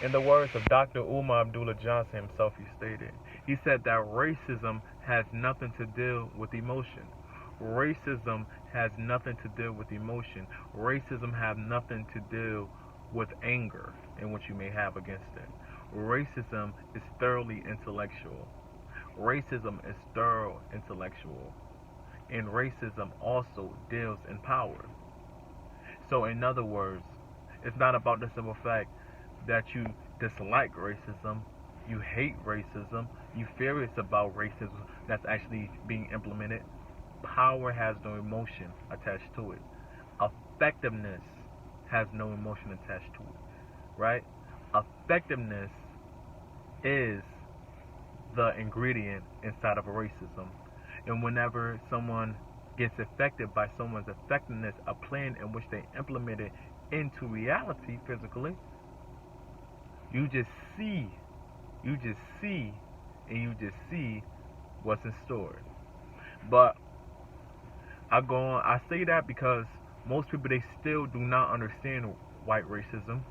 In the words of Dr. Umar Abdullah Johnson himself, he said that racism has nothing to do with emotion. Racism has nothing to do with emotion. Racism has nothing to do with anger and what you may have against it. Racism is thoroughly intellectual. Racism is thorough intellectual. And racism also deals in power. So, in other words, it's not about the simple fact that you dislike racism, you hate racism, you furious about racism that's actually being implemented. Power has no emotion attached to it. Effectiveness has no emotion attached to it, right? Effectiveness is the ingredient inside of a racism. And whenever someone gets affected by someone's effectiveness, a plan in which they implement it into reality physically, you just see, you just see, and you just see what's in store. But I say that because most people, they still do not understand white racism.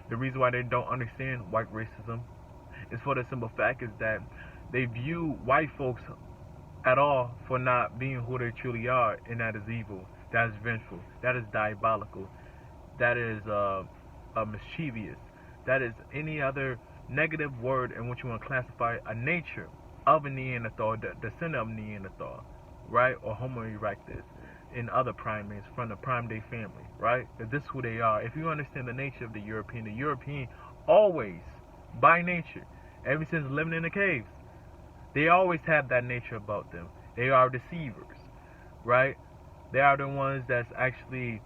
The reason why they don't understand white racism is for the simple fact is that they view white folks at all for not being who they truly are, and that is evil, that is vengeful, that is diabolical, that is mischievous, that is any other negative word in which you want to classify a nature of a Neanderthal, the descendant of Neanderthal, right, or Homo erectus, and other primates from the prime day family, right? If this is who they are, if you understand the nature of the European always, by nature, ever since living in the caves, they always have that nature about them. They are deceivers, right? They are the ones that's actually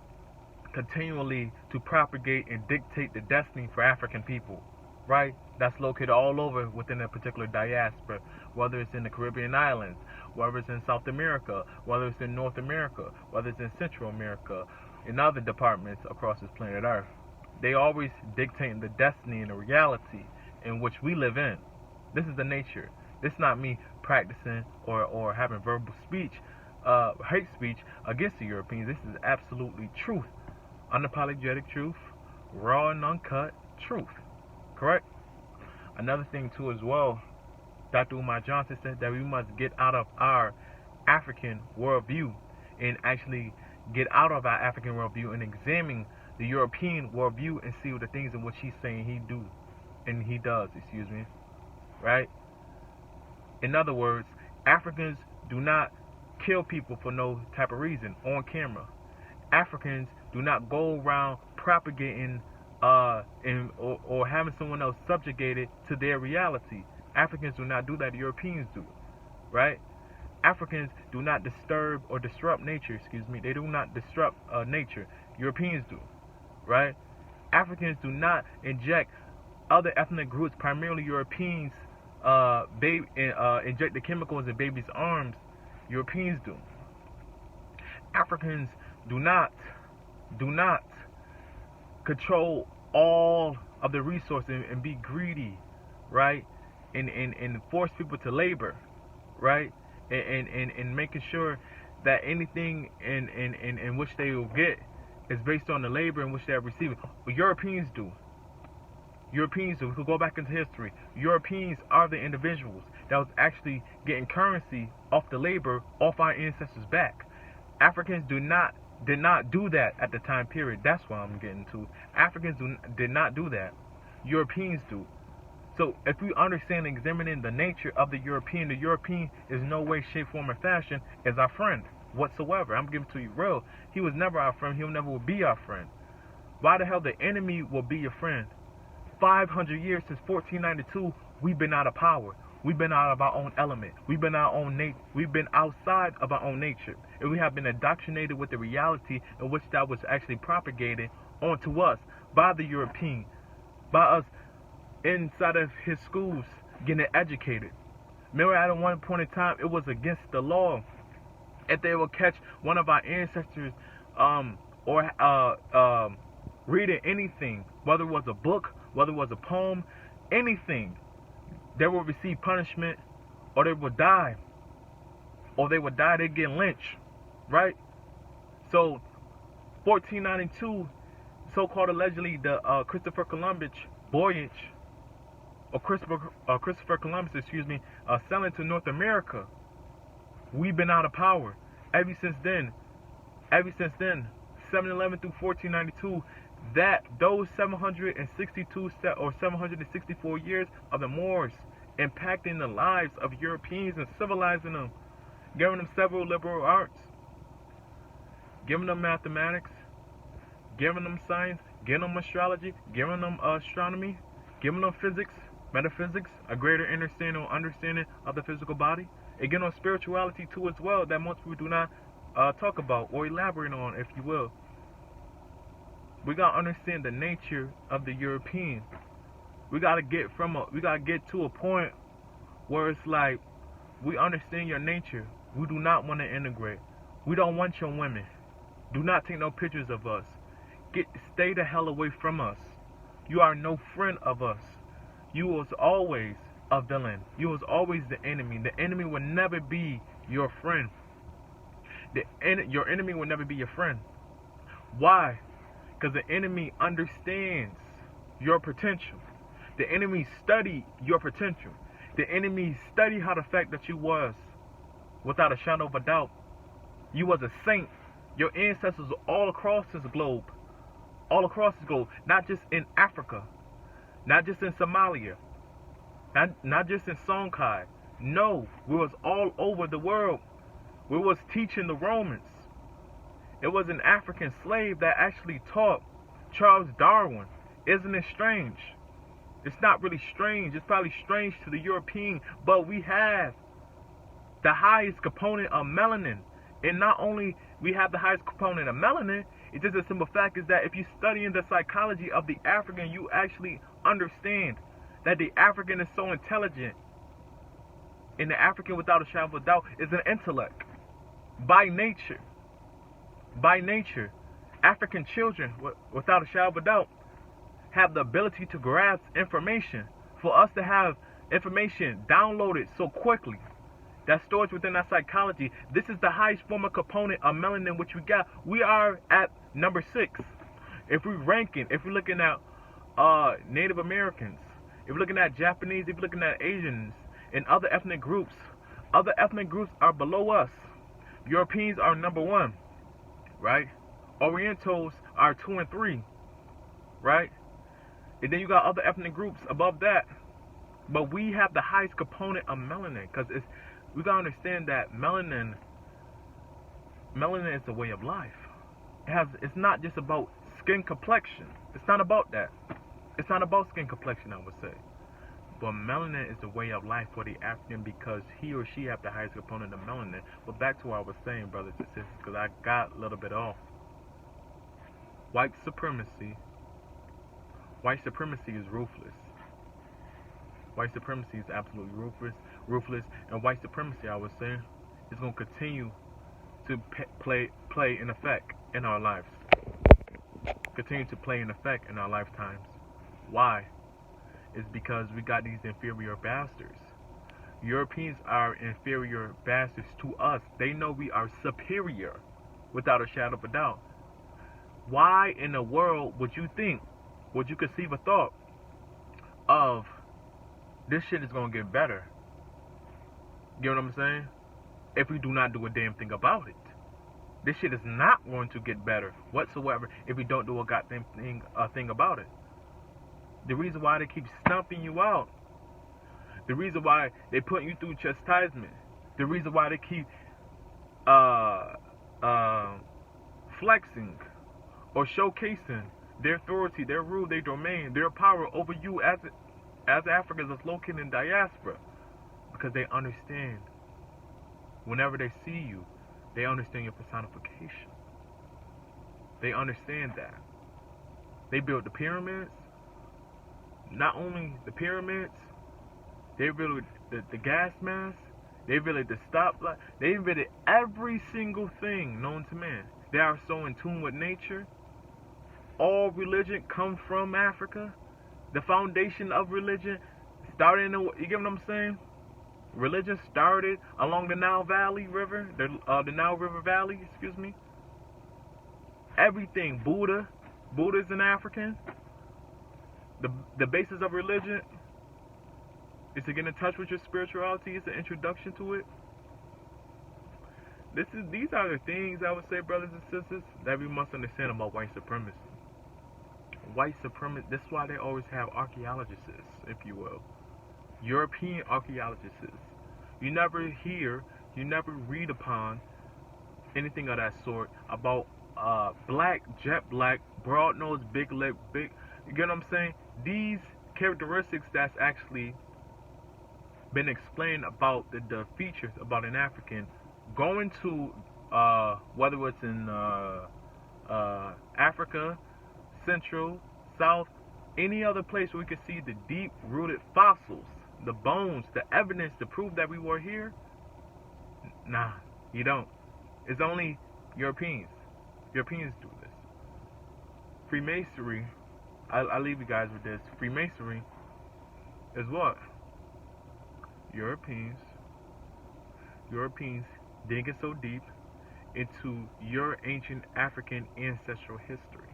continually to propagate and dictate the destiny for African people, right? That's located all over within a particular diaspora, whether it's in the Caribbean islands, whether it's in South America, whether it's in North America, whether it's in Central America, in other departments across this planet Earth. They always dictate the destiny and the reality in which we live in. This is the nature. This is not me practicing or having verbal speech, hate speech against the Europeans. This is absolutely truth. Unapologetic truth, raw and uncut truth. Correct? Another thing too as well, Dr. Umar Johnson said that we must get out of our African worldview and actually get out of our African worldview and examine the European worldview and see what the things in which he's saying he does, right? In other words, Africans do not kill people for no type of reason on camera. Africans do not go around propagating or having someone else subjugated to their reality. Africans do not do that. Europeans do, right? Africans do not disturb or disrupt nature. They do not disrupt nature. Europeans do, right? Africans do not inject other ethnic groups, primarily Europeans, inject the chemicals in babies' arms. Europeans do. Africans do not control all of the resources and be greedy, right? And force people to labor, right? And making sure that anything in which they will get is based on the labor in which they are receiving. But Europeans do. Europeans do. We could go back into history. Europeans are the individuals that was actually getting currency off the labor off our ancestors' back. Africans did not do that at the time period. That's what I'm getting to. Africans did not do that. Europeans do. So if we understand and examining the nature of the European is no way, shape, form, or fashion is our friend whatsoever. I'm giving to you real. He was never our friend. He'll never will be our friend. Why the hell the enemy will be your friend? 500 years since 1492, we've been out of power. We've been out of our own element. We've been We've been outside of our own nature, and we have been indoctrinated with the reality in which that was actually propagated onto us by the European, by us inside of his schools getting educated. Remember, at one point in time, it was against the law if they would catch one of our ancestors reading anything, whether it was a book, whether it was a poem, anything, they would receive punishment, or they would die. They'd get lynched, right? So, 1492 so-called allegedly the Christopher Columbus voyage, or Christopher Columbus, sailing to North America, we've been out of power ever since then. 711 through 1492. That those 762 or 764 years of the Moors impacting the lives of Europeans and civilizing them, giving them several liberal arts, giving them mathematics, giving them science, giving them astrology, giving them astronomy, giving them physics, metaphysics, a greater understanding of the physical body, and giving them spirituality too as well that most people do not talk about or elaborate on, if you will. We gotta understand the nature of the European. We gotta get to a point where it's like we understand your nature. We do not want to integrate. We don't want your women. Do not take no pictures of us. Stay the hell away from us. You are no friend of us. You was always a villain. You was always the enemy. The enemy will never be your friend. Your enemy will never be your friend. Why? Because the enemy understands your potential. The enemy studied your potential. The enemy studied how the fact that you was, without a shadow of a doubt, you was a saint. Your ancestors were all across this globe. All across this globe. Not just in Africa. Not just in Somalia. Not just in Songhai. No, we was all over the world. We was teaching the Romans. It was an African slave that actually taught Charles Darwin. Isn't it strange? It's not really strange. It's probably strange to the European, but we have the highest component of melanin. And not only we have the highest component of melanin, it's just a simple fact is that if you study in the psychology of the African, you actually understand that the African is so intelligent. And the African, without a shadow of a doubt, is an intellect. By nature. By nature. African children, without a shadow of a doubt, have the ability to grasp information. For us to have information downloaded so quickly, that stores within our psychology, this is the highest form of component of melanin which we got. We are at number 6. If we're looking at Native Americans, if we're looking at Japanese, if we're looking at Asians, and other ethnic groups are below us. Europeans are number 1, right? Orientals are 2 and 3, right? And then you got other ethnic groups above that. But we have the highest component of melanin, because we gotta understand that melanin is a way of life. It's not just about skin complexion. It's not about that. It's not about skin complexion, I would say. But melanin is the way of life for the African, because he or she have the highest component of melanin. But back to what I was saying, brothers and sisters, because I got a little bit off. White supremacy is ruthless. White supremacy is absolutely ruthless, and white supremacy, I was saying, is going to continue to play in effect in our lives. Continue to play in effect in our lifetimes. Why? It's because we got these inferior bastards. Europeans are inferior bastards to us. They know we are superior, without a shadow of a doubt. Why in the world would you conceive a thought of this shit is going to get better? You know what I'm saying? If we do not do a damn thing about it. This shit is not going to get better whatsoever if we don't do a goddamn thing about it. The reason why they keep stomping you out. The reason why they putting you through chastisement. The reason why they keep flexing or showcasing their authority, their rule, their domain, their power over you as Africans that's located in diaspora. Because they understand. Whenever they see you, they understand your personification. They understand that. They built the pyramids. Not only the pyramids, they built the gas mask. They built the stoplight. They built every single thing known to man. They are so in tune with nature. All religion comes from Africa. The foundation of religion started you get what I'm saying? Religion started along the Nile Valley River, the Nile River Valley, excuse me. Everything, Buddha, Buddha is an African. The basis of religion is to get in touch with your spirituality. It's an introduction to it. These are the things I would say, brothers and sisters, that we must understand about white supremacy. White supremacy. That's why they always have archaeologists, if you will, European archaeologists. You never hear, you never read upon anything of that sort about black, jet black, broad nose, big lip, big. You get what I'm saying? These characteristics that's actually been explained about the features about an African going to whether it's in Africa, Central, South, any other place where we can see the deep-rooted fossils, the bones, the evidence to prove that we were here. Nah, you don't. It's only Europeans. Europeans do this. Freemasonry, I'll leave you guys with this. Freemasonry is what? Europeans digging so deep into your ancient African ancestral history.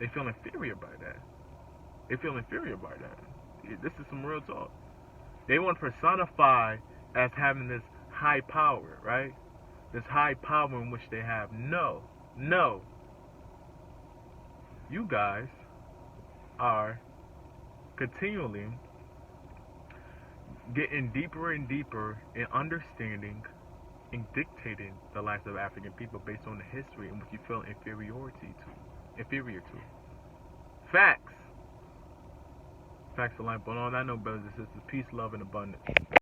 They feel inferior by that. This is some real talk. They want to personify as having this high power, right? This high power in which they have. No. You guys are continually getting deeper and deeper in understanding and dictating the lives of African people based on the history in which you feel inferior to. Facts for life. But on that note, brothers and sisters, peace, love, and abundance.